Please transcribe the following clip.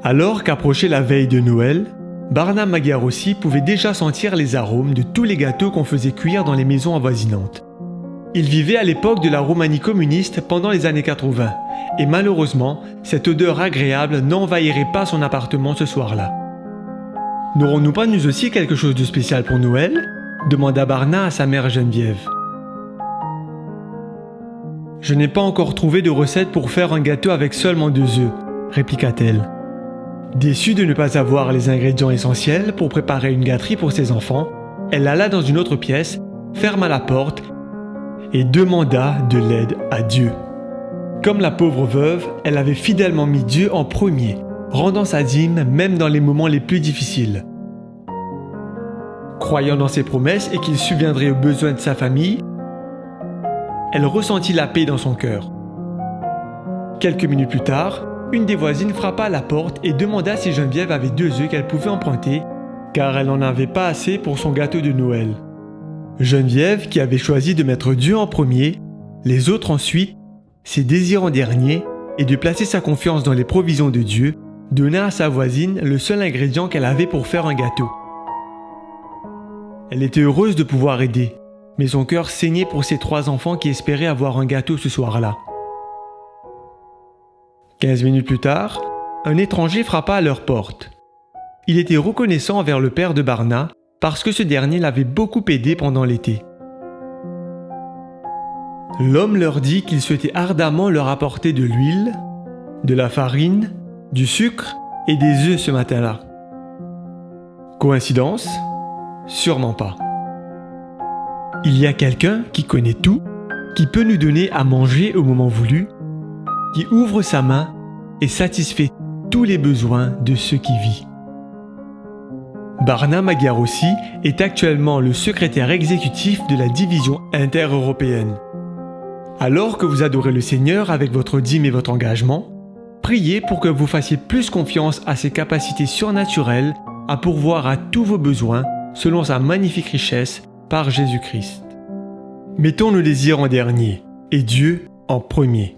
Alors qu'approchait la veille de Noël, Barna Magyarossi pouvait déjà sentir les arômes de tous les gâteaux qu'on faisait cuire dans les maisons avoisinantes. Il vivait à l'époque de la Roumanie communiste pendant les années 80, et malheureusement, cette odeur agréable n'envahirait pas son appartement ce soir-là. « N'aurons-nous pas nous aussi quelque chose de spécial pour Noël ?» demanda Barna à sa mère Geneviève. « Je n'ai pas encore trouvé de recette pour faire un gâteau avec seulement 2 œufs, répliqua-t-elle. Déçue de ne pas avoir les ingrédients essentiels pour préparer une gâterie pour ses enfants, elle alla dans une autre pièce, ferma la porte et demanda de l'aide à Dieu. Comme la pauvre veuve, elle avait fidèlement mis Dieu en premier, rendant sa dîme même dans les moments les plus difficiles. Croyant dans ses promesses et qu'il subviendrait aux besoins de sa famille, elle ressentit la paix dans son cœur. Quelques minutes plus tard, une des voisines frappa à la porte et demanda si Geneviève avait 2 œufs qu'elle pouvait emprunter, car elle n'en avait pas assez pour son gâteau de Noël. Geneviève, qui avait choisi de mettre Dieu en premier, les autres ensuite, ses désirs en dernier, et de placer sa confiance dans les provisions de Dieu, donna à sa voisine le seul ingrédient qu'elle avait pour faire un gâteau. Elle était heureuse de pouvoir aider, mais son cœur saignait pour ses 3 enfants qui espéraient avoir un gâteau ce soir-là. 15 minutes plus tard, un étranger frappa à leur porte. Il était reconnaissant envers le père de Barna parce que ce dernier l'avait beaucoup aidé pendant l'été. L'homme leur dit qu'il souhaitait ardemment leur apporter de l'huile, de la farine, du sucre et des œufs ce matin-là. Coïncidence ? Sûrement pas. Il y a quelqu'un qui connaît tout, qui peut nous donner à manger au moment voulu, qui ouvre sa main et satisfait tous les besoins de ceux qui vivent. Barna Magyarossi est actuellement le secrétaire exécutif de la division intereuropéenne. Alors que vous adorez le Seigneur avec votre dîme et votre engagement, priez pour que vous fassiez plus confiance à ses capacités surnaturelles à pourvoir à tous vos besoins selon sa magnifique richesse par Jésus-Christ. Mettons nos désirs en dernier et Dieu en premier.